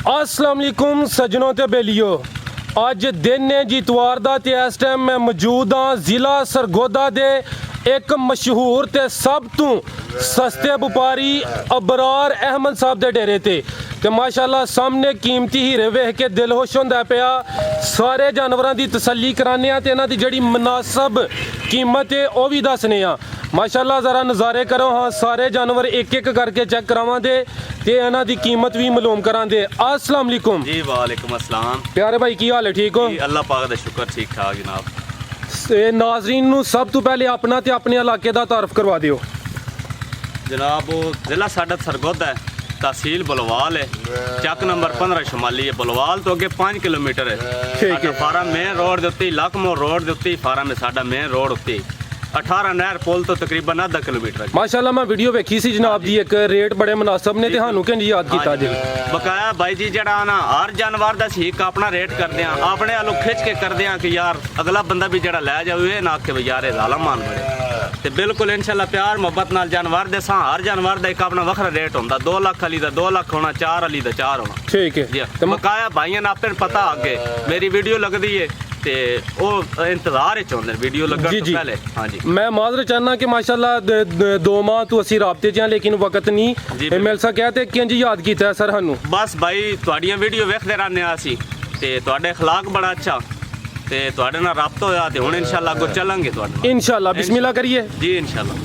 अस्सलाम वालेकुम सज्जनों ते बेलियो। अज दिन है जी इतवार दा ते इस टाइम मैं मौजूद हाँ जिला सरगोदा दे एक मशहूर ते सब तो सस्ते व्यापारी अबरार अहमद साहब दे डेरे ते माशाल्लाह सामने कीमती हीरे वेख के दिल खुश होंदा पिया। सारे जानवरों की तसल्ली कराने ते इन्हां दी जिहड़ी मुनासब कीमत है वह भी दसने माशाल्लाह जरा नज़ारे करो। हाँ सारे जानवर एक एक करके चेक करावां दे ते इन्हां दी कीमत भी मालूम करां दे। अस्सलाम वालेकुम जी वालेकुम अस्सलाम। प्यारे भाई की हाल है, ठीक हो? अल्लाह पाक दा शुक्र ठीक ठाक जनाब। नाजरीन नू सब तो पहले अपना ते अपने इलाके दा तारफ करवा दियो। जनाब वो जिला साडा सरगोदा है, तहसील बलवाल है, चक नंबर 15 शुमाली है। बलवाल तो अगे 5 किलोमीटर है। ठीक है। फार्म मेन रोड दे उत्ते लकमोर रोड दे उत्ते फार्म है साडा मेन रोड उत्ते 18 नहर पुल तो तकरीबन आधा किलोमीटर है। माशाल्लाह मैं वीडियो वेखी सी जनाब जी, एक रेट बड़े मुनासब ने ते हानू किंज याद कीता जी। बकाया भाई जी जड़ा ना हर जानवर दा सीक अपना रेट करदे आ, अपने आलू खिच के करदे आ कि यार अगला बंदा भी जड़ा ले जावे ना आखे भी यार जालम मान बड़े ते बिल्कुल इंशाल्लाह प्यार मोहब्बत नाल जानवर दे सा हर जानवर दा एक अपना वखरा रेट होंदा। 2 लाख अली दा 2 लाख होना, 4 अली दा 4 होना। ठीक है। जी बकाया भाइयों ने आपने पता आगे मेरी वीडियो लगदी है ते ओ इंतजार च होंदे वीडियो लगन तो पहले। हां जी मैं माजर चाहना कि माशाल्लाह 2 माह तो असी राबते च हां लेकिन वक्त नहीं मिल सकिया ते किंज याद कीता है सर हानू? बस भाई तुहाडियां वीडियो वेखदे रहने आसी ते तुहाडे अखलाक बड़ा अच्छा ते तुहाडे नाल राबता होया ते हुण इंशाल्लाह अगो चलांगे तुहाडे इंशाल्लाह। बिस्मिल्लाह करिए जी इंशाल्लाह।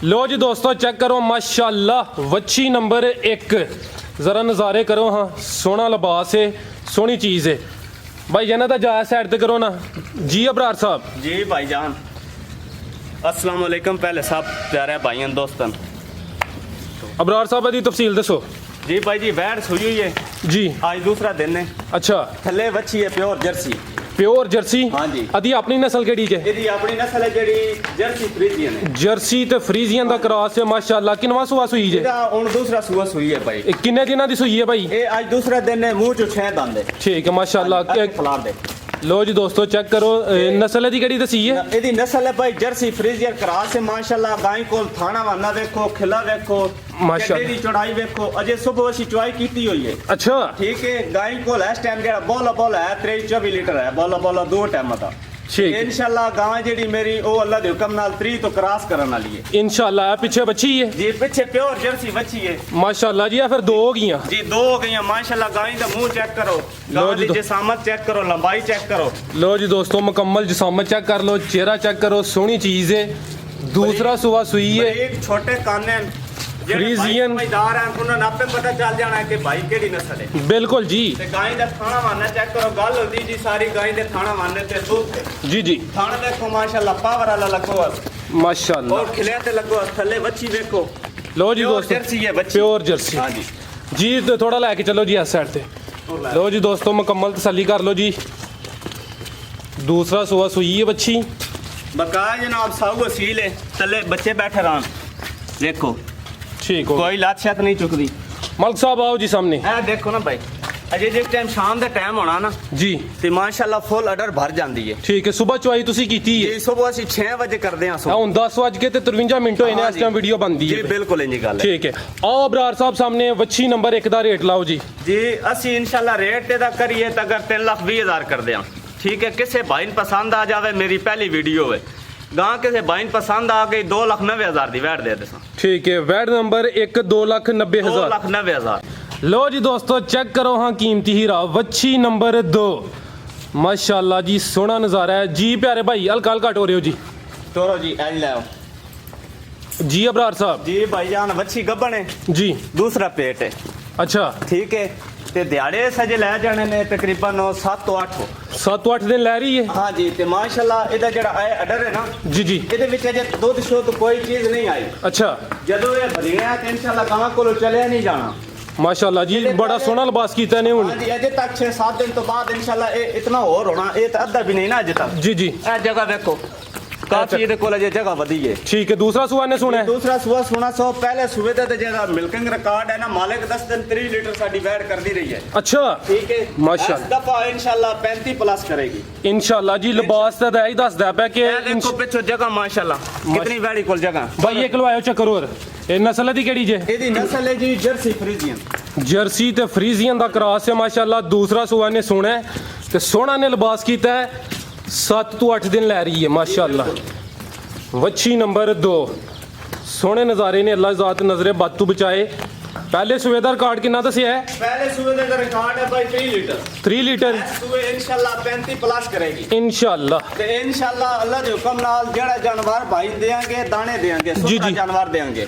लो जी दोस्तों चेक करो माशाल्लाह वच्छी नंबर 1, जरा नज़ारे करो। हाँ सोहना लिबास है, सोहनी चीज़ है भाई जाना तो जाया साइड ते करो ना जी। अबरार साहब जी भाईजान अस्सलाम वालेकुम। पहले सब प्यारे भाइयों दोस्तन अबरार साहब दी तफसील दसो जी। भाई जी वैड सुई हुई है जी, आज दूसरा दिन है। अच्छा थल्ले वच्छी है प्योर जर्सी। Pure Jersey? हाँ जी। अदी अपनी नस्ल केड़ी जे? ਇਹਦੀ ਆਪਣੀ ਨਸਲ ਹੈ ਜਿਹੜੀ ਜਰਸੀ ਫਰੀਜ਼ੀਅਨ ਹੈ। जर्सी ते फ्रीजियन दा क्रॉस है माशाल्लाह। किनवा सुआ सुई जे? ਇਹਦਾ ਹੁਣ ਦੂਸਰਾ ਸੂਆ ਸੂਈ ਹੈ ਭਾਈ। किन्ने दिनां दी सुई है भाई? ਇਹ ਅੱਜ ਦੂਸਰਾ ਦਿਨ ਹੈ, ਮੂੰਹ ਚੋਂ 6 ਦੰਦ ਹੈ। ठीक है माशाल्लाह। ਫਲਾਰ ਦੇ लो जी दोस्तों चेक करो नस्ल दी केड़ी दसी है? ਇਹਦੀ ਨਸਲ ਹੈ ਭਾਈ ਜਰਸੀ ਫਰੀਜ਼ੀਅਨ ਕਰਾਸ ਹੈ ਮਾਸ਼ਾਅੱਲਾ। ਗਾਂ ਕੋਲ ਥਾਣਾ ਵਾਨਾ ਵੇਖੋ, ਖਿਲਾ ਵੇਖੋ, माशाअल्लाह। ਚੱਡੇ ਦੀ ਚੌੜਾਈ ਵੇਖੋ। ਅਜੇ ਸਵੇਰ ਅਸੀਂ ਚੁਆਈ ਕੀਤੀ ਹੋਈ ਹੈ। अच्छा ठीक है। गाय को इस टाइम जो बोला है 23-24 लीटर है। बोला 2 टाइम का ठीक है। इंशाल्लाह गाय जी मेरी ओ अल्लाह के हुक्म नाल 3 तो क्रॉस करने वाली है इंशाल्लाह। पीछे बच्ची है जी, पीछे प्योर जर्सी बच्ची है माशाल्लाह जी। फिर 2 हो गई जी, 2 हो गई माशाल्लाह। गाय का मुंह चेक करो, गाय की जिसामत चेक करो, लंबाई चेक करो। लो जी दोस्तों मुकम्मल जिसामत चेक कर लो, चेहरा चेक करो, सोहनी चीज़ है। दूसरा सुबह सुई है, एक छोटे काने फ्रीजियन समझदार हैं, उन्होंने आपे पता चल जाना है कि भाई केड़ी नस्ल है। बिल्कुल जी। ते गाय का थाना वाना चेक करो। गल होती जी सारी गाय के थाना वाने ते दूध ते जी जी थाना देखो माशाल्लाह पावर वाला लगो माशाल्लाह। और खिले ते लगो थल्ले बच्ची देखो। लो जी प्योर दोस्तों जर्सी है बच्ची। Pure Jersey. हाँ जी जी तो थोड़ा लेके चलो जी इस साइड से। लो जी दोस्तों मुकम्मल तसल्ली कर लो जी। दूसरा सुबह सुई है बच्ची। बकाया जनाब साहू वसील है, थल्ले बच्चे बैठे रहन देखो, ठीक हो कोई लात छत नहीं चुकदी। मलिक साहब आओ जी सामने। ए देखो ना भाई अजे जिस टाइम शाम का टाइम होना ना जी ते माशाल्लाह फुल अडर भर जाती है। ठीक है। सुबह चुआई तुसी कीती है? जी सुबह ਅਸੀਂ 6 ਵਜੇ ਕਰਦੇ ਹਾਂ। ਹੁਣ 10:53 ਮਿੰਟ ਹੋਏ ਨੇ ਇਸ ਟਾਈਮ ਵੀਡੀਓ ਬਣਦੀ जी ਹੈ। बिल्कुल इंजी गल है। ठीक है। आओ अबरार साहब सामने वच्छी नंबर 1 ਦਾ ਰੇਟ ਲਾਓ ਜੀ। जी ਅਸੀਂ इंशाल्लाह रेट ते दा करिए तो अगर 3,20,000 कर दें ठीक है। किसी भाई ने पसंद आ जावे मेरी पहली वीडियो है, गां किसी भाई ने पसंद आ गई 2,90,000 दी वैट दे देसा। ठीक है। VAT number 1 2,90,000। 2,90,000। लो जी दोस्तों चेक करो। हाँ कीमती हीरा वच्छी नंबर 2 माशाल्लाह जी, सोहना नज़ारा है जी। प्यारे भाई हल्का हल्का हो रहे हो जी। तोरो जी एल लाओ जी अबरार साहब जी। भाईजान वच्छी गब्बन है, जी दूसरा पेट है अच्छा। ठीक है। ते दिहाड़े सजे लै जाने ने तकरीबन 7 ਤੋਂ 8 7-8 दिन लै रही है। हाँ जी। ते माशाल्लाह ਇਹਦਾ ਜਿਹੜਾ ਹੈ ਅਡਰ ਹੈ ਨਾ जी जी ਇਹਦੇ ਵਿੱਚ ਅਜੇ ਦੁੱਧ ਸ਼ੁੱਧ ਕੋਈ ਚੀਜ਼ ਨਹੀਂ ਆਈ। अच्छा ਜਦੋਂ ਇਹ ਭਰੀਆਂ ਤੇ ਇਨਸ਼ਾਅੱਲਾ ਗਾਂ ਕੋਲੋਂ ਚਲਿਆ ਨਹੀਂ ਜਾਣਾ। माशाल्लाह जी बड़ा सोहना लिबास कीता ने हुन। हाँ जी अजे तक 6-7 दिन तो बाद इंशाल्लाह ये इतना और होना। ये तो अद्धा भी नहीं ना अजे तक। जी जी ਇਹ जगह देखो काफी ਇਹਦੇ ਕੋਲ ਅਜੇ जगह वधी है। ठीक है। दूसरा सुआ ने सुना है? दूसरा सुआ सुना सो पहले सुबह ਦਾ ਜਿਹੜਾ ਮਿਲਕਿੰਗ ਰਿਕਾਰਡ ਹੈ ਨਾ ਮਾਲਿਕ 10 ਦਿਨ 3 ਲੀਟਰ ਸਾਡੀ ਵੈਟ ਕਰਦੀ ਰਹੀ ਹੈ। अच्छा ठीक है माशाल्लाह। इस दफा इंशाल्लाह 35 प्लस करेगी इंशाल्लाह जी। लिबास दा ही दसदा पे कि ये देखो पिछो जगह माशाल्लाह कितनी वैड़ी कोल जगह। भाई एक लवायो चक्कर और ये नस्ल दी केड़ी जे? ਇਹਦੀ ਨਸਲ ਹੈ ਜੀ ਜਰਸੀ ਫਰੀਜ਼ੀਅਨ। ਜਰਸੀ ਤੇ ਫਰੀਜ਼ੀਅਨ ਦਾ ਕਰਾਸ ਹੈ ਮਾਸ਼ਾਅੱਲਾ। ਦੂਸਰਾ ਸੂਆ ਨੇ ਸੋਹਣਾ ਹੈ ਤੇ ਸੋਹਣਾ ਨੇ ਲਿਬਾਸ ਕੀਤਾ ਹੈ। 7 ਤੋਂ 8 ਦਿਨ ਲੈ ਰਹੀ ਹੈ ਮਾਸ਼ਾਅੱਲਾ। ਵੱਛੀ ਨੰਬਰ 2 ਸੋਹਣੇ ਨਜ਼ਾਰੇ ਨੇ, ਅੱਲਾਹ ਜ਼ਾਤ ਨਜ਼ਰੇ ਬਦ ਤੋਂ ਬਚਾਏ। ਪਹਿਲੇ ਸੂਏ ਦਾ ਰਿਕਾਰਡ ਕਿੰਨਾ ਦੱਸਿਆ ਹੈ? पहले सुबह का रिकॉर्ड है भाई 3 लीटर। 3 ਲੀਟਰ सुबह इंशाल्लाह 35 प्लस करेगी। ਇਨਸ਼ਾਅੱਲਾ। ਤੇ ਇਨਸ਼ਾਅੱਲਾ ਅੱਲਾਹ ਦੇ ਹੁਕਮ ਨਾਲ ਜਿਹੜਾ ਜਾਨਵਰ ਭਾਈ ਦੇਾਂਗੇ, ਦਾਣੇ ਦੇਾਂਗੇ, ਜੀ, ਸੁਥਰਾ ਜੀ। ਜਾਨਵਰ ਦੇਾਂਗੇ।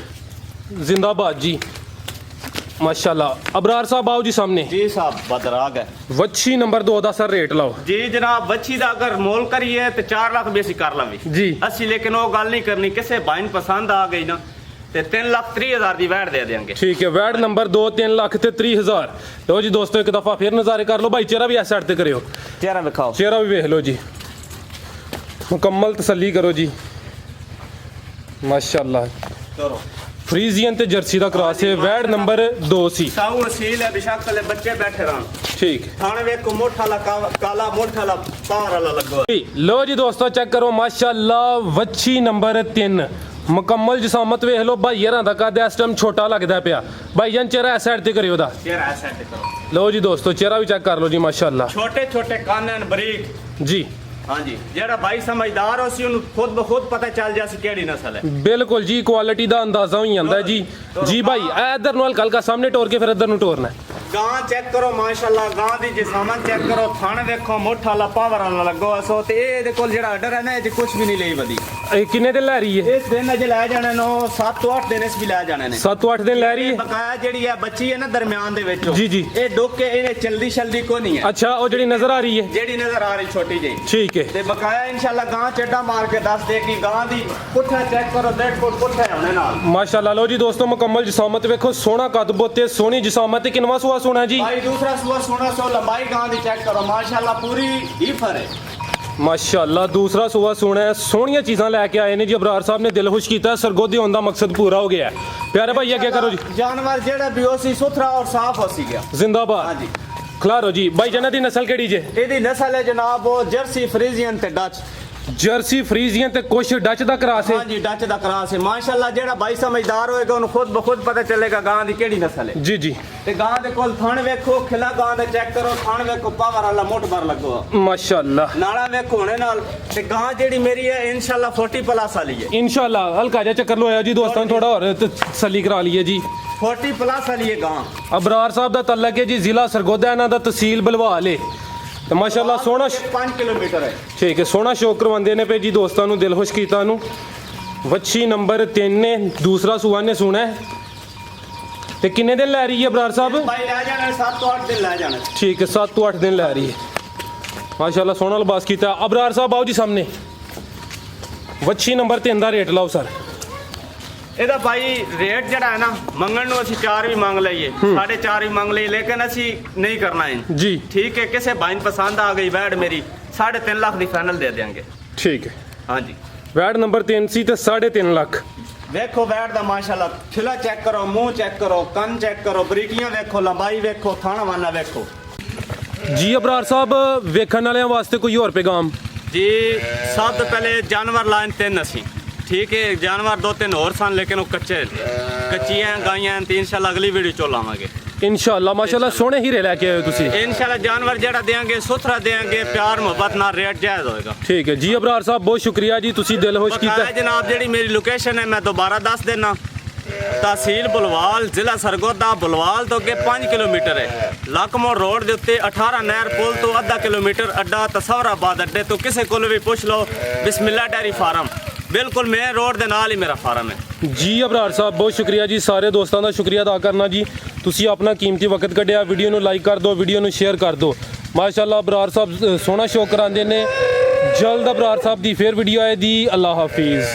जिंदाबाद जी माशाल्लाह। अबरार साहब आओ जी सामने। ਜੀ ਸਾਹਿਬ ਬਦਰਾਗ ਹੈ ਵੱਛੀ ਨੰਬਰ 2 ਦਾ ਸਰ ਰੇਟ ਲਾਓ ਜੀ ਜਨਾਬ। ਬੱਚੀ ਦਾ ਅਗਰ ਮੋਲ ਕਰੀਏ ਤੇ 4 ਲੱਖ ਵੀ ਅਸੀਂ ਕਰ ਲਾਂਗੇ ਜੀ। ਅਸੀਂ, ਲੇਕਿਨ ਉਹ ਗੱਲ ਨਹੀਂ ਕਰਨੀ। ਕਿਸੇ ਭਾਈ ਨੂੰ ਪਸੰਦ ਆ ਗਈ ਨਾ ਤੇ 3,30,000 ਦੀ ਵੈਟ ਦੇ ਦੇਾਂਗੇ। ठीक है। वैड नंबर 2 3,30,000। लो जी दोस्तों एक दफा फिर नज़ारे कर लो भाई। चेहरा भी इस साइड ते करियो, ਚਿਹਰਾ ਵਿਖਾਓ। चेहरा भी वेख लो जी, मुकम्मल तसल्ली करो जी माशाल्लाह। ਕਰੋ फ्रीजियन ते जर्सी दा क्रॉस है। वैड नंबर 2 सी। ਸਾਊ ਨਸੀਲ ਹੈ, ਬੇਸ਼ੱਕ ਵਾਲੇ ਬੱਚੇ ਬੈਠੇ ਰਹਿਣ। ठीक ਥਾਣੇ ਵੇਖੋ ਮੋਠਾ ਲਾ ਕਾਲਾ, ਮੋਠਾ ਲਾ ਪਾਰ ਵਾਲਾ ਲੱਗੋ। लो जी दोस्तों चेक करो माशाल्लाह। ਵੱਛੀ नंबर 3 मुकम्मल जिसामत वेख लो। भाईयां दा कद इस टाइम छोटा लगदा पिया। भाईजान चेहरा इस साइड ते करियो दा। ਚਿਹਰਾ ਐਸਾ ਤੇ ਕਰੋ। लो जी दोस्तों चेहरा भी चेक कर लो जी माशाल्लाह। ਛੋਟੇ ਛੋਟੇ ਕੰਨ ਹਨ, ਬਰੀਕ। जी ਹਾਂਜੀ, ਜਿਹੜਾ ਭਾਈ ਸਮਝਦਾਰ ਹੋ ਸੀ ਉਹਨੂੰ ਖੁਦ ਬ ਖੁਦ ਪਤਾ ਚੱਲ ਜਾ ਸੀ ਕਿਹੜੀ ਨਸਲ ਹੈ। बिल्कुल जी क्वालिटी ਦਾ ਅੰਦਾਜ਼ਾ ਹੋ ਜਾਂਦਾ ਹੈ ਜੀ। ਜੀ ਭਾਈ ਇਹ ਇਧਰ ਨੂੰ ਹਲਕਾ ਹਲਕਾ ਸਾਹਮਣੇ ਟੋਰ ਕੇ ਫਿਰ ਇਧਰ ਨੂੰ ਟੋਰਨਾ ਹੈ। ਗਾਂ ਚੈੱਕ ਕਰੋ ਮਾਸ਼ਾਅੱਲਾ। ਗਾਂ ਦੀ ਜਿਸਾਮਤ ਚੈੱਕ ਕਰੋ। ਥਣ ਵੇਖੋ ਮੋਠਾ ਲਾ ਪਾਵਰ ਵਾਲਾ ਲੱਗੋ ਅਸੋ। ਤੇ ਇਹ ਇਹਦੇ ਕੋਲ ਜਿਹੜਾ ਆਰਡਰ ਹੈ ਨਾ, ਇਹ 'ਚ ਕੁਝ ਵੀ ਨਹੀਂ ਲਈ ਵਧੀ। ਇਹ ਕਿੰਨੇ ਦਿਨ ਲੈ ਰਹੀ ਹੈ? ਇਸ ਦਿਨ ਅਜੇ ਲੈ ਜਾਣੇ ਨੇ 7 ਤੋਂ 8 ਦਿਨ ਇਸ ਵੀ ਲੈ ਜਾਣੇ ਨੇ। 7 ਤੋਂ 8 ਦਿਨ ਲੈ ਰਹੀ ਇਹ ਹੈ। ਬਕਾਇਆ ਜਿਹੜੀ ਹੈ ਬੱਚੀ ਹੈ ਨਾ ਦਰਮਿਆਨ ਦੇ ਵਿੱਚ, ਜੀ, ਜੀ। ਇਹ ਡੋਕੇ ਇਹਨੇ ਚਲਦੀ ਸ਼ਲਦੀ ਕੋ ਨਹੀਂ ਹੈ। ਅੱਛਾ ਉਹ ਜਿਹੜੀ ਨਜ਼ਰ ਆ ਰਹੀ ਹੈ। ਜਿਹੜੀ ਨਜ਼ਰ ਆ ਰਹੀ ਛੋਟੀ ਜਿਹੀ ਠੀਕ ਹੈ। ਤੇ ਬਕਾਇਆ ਇਨਸ਼ਾਅੱਲਾ ਗਾਂ ਚੱਡਾ ਮਾਰ ਕੇ ਦੱਸ ਦੇ ਕਿ ਗਾਂ ਦੀ ਪੁੱਠਾ ਚੈੱਕ ਕਰੋ। ਡੇਢ ਫੁੱਟ ਪੁੱਠਾ ਹੋਣੇ ਨਾਲ माशाल्लाह। लो जी दोस्तों मुकम्मल जिसामत वेखो। सोना कद बोते सोहनी जिसामत है। किनवा सुआ सोना जी? भाई दूसरा सुआ सोना सो लंबाई गां दी चेक करो माशाअल्लाह पूरी ही फर है। माशाल्लाह दूसरा सुआ सोना है। सोहनियां चीज़ां लैके आए ने जी। अबरार साहब ने दिल खुश किया। सरगोदे होने का मकसद पूरा हो गया है। प्यारे भाई क्या करो जी। जानवर जेड़ा भी हो सी सुथरा और साफ हो सी गया। जिंदाबाद। हाँ जी। खिलारो जी भाई जन्नत दी नस्ल केड़ी जे? ਇਹਦੀ ਨਸਲ ਹੈ ਜਨਾਬ ਉਹ ਜਰਸੀ ਫਰੀਜ਼ੀਅਨ ਤੇ ਡਚ। जर्सी फ्रीजियन ते कुछ डच दा क्रास है। हाँ जी, डच दा क्रास है माशाअल्लाह। जेड़ा भाई समझदार होएगा ਉਹਨੂੰ ਖੁਦ ਬ ਖੁਦ ਪਤਾ ਚੱਲੇਗਾ ਗਾਂ ਦੀ ਕਿਹੜੀ ਨਸਲ ਹੈ। जी जी ਤੇ ਗਾਂ ਦੇ ਕੋਲ ਥਣ ਵੇਖੋ, ਖਿਲਾ ਗਾਂ ਦਾ ਚੈੱਕ ਕਰੋ। ਥਣ ਵੇਖੋ ਪਾਵਰ ਵਾਲਾ ਮੋਟ ਭਰ ਲੱਗੋ। माशाल्लाह ਨਾਲਾ ਵੇਖੋ ਹੁਣੇ ਨਾਲ। ਤੇ ਗਾਂ ਜਿਹੜੀ ਮੇਰੀ ਹੈ ਇਨਸ਼ਾਅੱਲਾ 40 ਪਲੱਸ ਵਾਲੀ ਹੈ। इंशाल्लाह हल्का जा चक्कर लो आया जी दोस्तों थोड़ा और तसल्ली करा लिए जी। 40 ਪਲੱਸ ਵਾਲੀ ਹੈ ਗਾਂ। अबरार साहब दा तल्लक है जी जिला सरगोदा इन्हां दा तहसील बलवाल है। ਤੇ ਮਾਸ਼ਾਅੱਲਾ ਸੋਹਣਾ 5 ਕਿਲੋਮੀਟਰ ਹੈ। ਠੀਕ ਹੈ। ਸੋਹਣਾ ਸ਼ੌਕ ਕਰਵਾਉਂਦੇ ਨੇ ਪਏ ਜੀ ਦੋਸਤਾਂ ਨੂੰ। ਦਿਲ ਖੁਸ਼ ਕੀਤਾ ਨੂੰ। ਵੱਛੀ ਨੰਬਰ 3 ਨੇ ਦੂਸਰਾ ਸੂਆ ਨੇ ਸੁਣਾ ਹੈ। ਤੇ ਕਿੰਨੇ ਦਿਨ ਲੈ ਰਹੀ ਹੈ ਅਬਰਾਰ ਸਾਹਿਬ? ਭਾਈ ਲੈ ਜਾਣਾ 7 ਤੋਂ 8 ਦਿਨ ਲੈ ਜਾਣਾ। ਠੀਕ ਹੈ 7 ਤੋਂ 8 ਦਿਨ ਲੈ ਰਹੀ ਹੈ ਮਾਸ਼ਾਅੱਲਾ। ਸੋਹਣਾ ਲਿਬਾਸ ਕੀਤਾ। ਅਬਰਾਰ ਸਾਹਿਬ ਆਓ ਜੀ ਸਾਹਮਣੇ। ਵੱਛੀ ਨੰਬਰ 3 ਦਾ ਰੇਟ ਲਾਓ ਸਰ। ਇਹਦਾ ਭਾਈ ਰੇਟ ਜਿਹੜਾ ਹੈ ਨਾ, ਮੰਗਣ ਨੂੰ ਅਸੀਂ 4 ਵੀ ਮੰਗ ਲਈਏ, 4.5 ਵੀ ਮੰਗ ਲਈਏ, ਲੇਕਿਨ ਅਸੀਂ ਨਹੀਂ ਕਰਨਾ ਹੈ ਜੀ। ਠੀਕ ਹੈ। ਕਿਸੇ ਭਾਈ ਨੂੰ ਪਸੰਦ ਆ ਗਈ ਵੈਡ ਮੇਰੀ 3.5 ਲੱਖ ਦੀ ਫਾਈਨਲ ਦੇ ਦੇਾਂਗੇ। ਠੀਕ ਹੈ। ਹਾਂਜੀ। ਵੈਟ ਨੰਬਰ 3 ਸੀ ਤੇ 3.5 ਲੱਖ। ਵੇਖੋ ਵੈਡ ਦਾ ਮਾਸ਼ਾਅੱਲਾ ਖਿਲਾ ਚੈੱਕ ਕਰੋ, ਮੂੰਹ ਚੈੱਕ ਕਰੋ, ਕੰਨ ਚੈੱਕ ਕਰੋ, ਬਰੀਕੀਆਂ ਵੇਖੋ, ਲੰਬਾਈ ਵੇਖੋ, ਥਾਣਾ ਵਾਨਾ ਵੇਖੋ। ਜੀ ਅਬਰਾਰ ਸਾਹਿਬ ਵੇਖਣ ਵਾਲਿਆਂ ਵਾਸਤੇ ਕੋਈ ਹੋਰ ਪੈਗਾਮ? ਜੀ ਸਭ ਤੋਂ ਪਹਿਲੇ ਜਾਨਵਰ ਲਾਈਨ 3 ਅਸੀਂ ਠੀਕ ਹੈ। ਜਾਨਵਰ 2-3 ਹੋਰ ਸਨ ਲੇਕਿਨ ਉਹ ਕੱਚੀਆਂ ਗਾਈਆਂ ਤੇ ਇਨਸ਼ਾਅੱਲਾ ਅਗਲੀ ਵੀਡੀਓ ਚ ਲਾਵਾਂਗੇ ਇਨਸ਼ਾਅੱਲਾ। ਮਾਸ਼ਾਅੱਲਾ ਸੋਹਣੇ ਹੀਰੇ ਲੈ ਕੇ ਆਏ ਹੋ ਤੁਸੀਂ। ਇਨਸ਼ਾਅੱਲਾ ਜਾਨਵਰ ਜਿਹੜਾ ਦੇਾਂਗੇ ਸੁਥਰਾ ਦੇਾਂਗੇ, ਪਿਆਰ ਮੁਹੱਬਤ ਨਾਲ, ਰੇਟ ਜਾਇਜ਼ ਹੋਏਗਾ। ਠੀਕ ਹੈ ਜੀ ਅਬਰਾਰ ਸਾਹਿਬ ਬਹੁਤ ਸ਼ੁਕਰੀਆ ਜੀ ਤੁਸੀਂ ਦਿਲ ਖੁਸ਼ ਕੀਤਾ। ਬਕਾਇਆ ਜਨਾਬ ਜਿਹੜੀ ਮੇਰੀ ਲੋਕੇਸ਼ਨ ਹੈ ਮੈਂ ਦੁਬਾਰਾ ਦੱਸ ਦੇਣਾ। ਤਹਿਸੀਲ ਬੁਲਵਾਲ, ਜ਼ਿਲ੍ਹਾ ਸਰਗੋਦਾ। ਬੁਲਵਾਲ ਤੋਂ ਅੱਗੇ 5 ਕਿਲੋਮੀਟਰ ਹੈ। ਲਕਮੋੜ ਰੋਡ ਦੇ ਉੱਤੇ 18 ਨਹਿਰ ਪੁਲ ਤੋਂ ਅੱਧਾ ਕਿਲੋਮੀਟਰ ਅੱਡਾ ਤਸਵਰਾਬਾਦ ਅੱਡੇ ਤੋਂ ਕਿਸੇ ਕੋਲ ਵੀ ਪੁੱਛ ਲਓ। ਬਿਸਮਿਲ੍ਲਾ ਡੈਰੀ ਫਾਰਮ ਬਿਲਕੁਲ ਮੇਨ ਰੋਡ ਦੇ ਨਾਲ ਹੀ ਮੇਰਾ ਫਾਰਮ ਹੈ ਜੀ। ਅਬਰਾਰ ਸਾਹਿਬ ਬਹੁਤ ਸ਼ੁਕਰੀਆ ਜੀ। ਸਾਰੇ ਦੋਸਤਾਂ ਦਾ ਸ਼ੁਕਰੀਆ ਅਦਾ ਕਰਨਾ ਜੀ। ਤੁਸੀਂ ਆਪਣਾ ਕੀਮਤੀ ਵਕਤ ਕੱਢਿਆ। ਵੀਡੀਓ ਨੂੰ ਲਾਈਕ ਕਰ ਦਿਓ, ਵੀਡੀਓ ਨੂੰ ਸ਼ੇਅਰ ਕਰ ਦਿਓ। ਮਾਸ਼ਾਅੱਲਾ ਅਬਰਾਰ ਸਾਹਿਬ ਸੋਹਣਾ ਸ਼ੌਕ ਕਰਾਉਂਦੇ ਨੇ। ਜਲਦ ਅਬਰਾਰ ਸਾਹਿਬ ਦੀ ਫੇਰ ਵੀਡੀਓ ਆਏਗੀ। ਅੱਲਾ ਹਾਫਿਜ਼।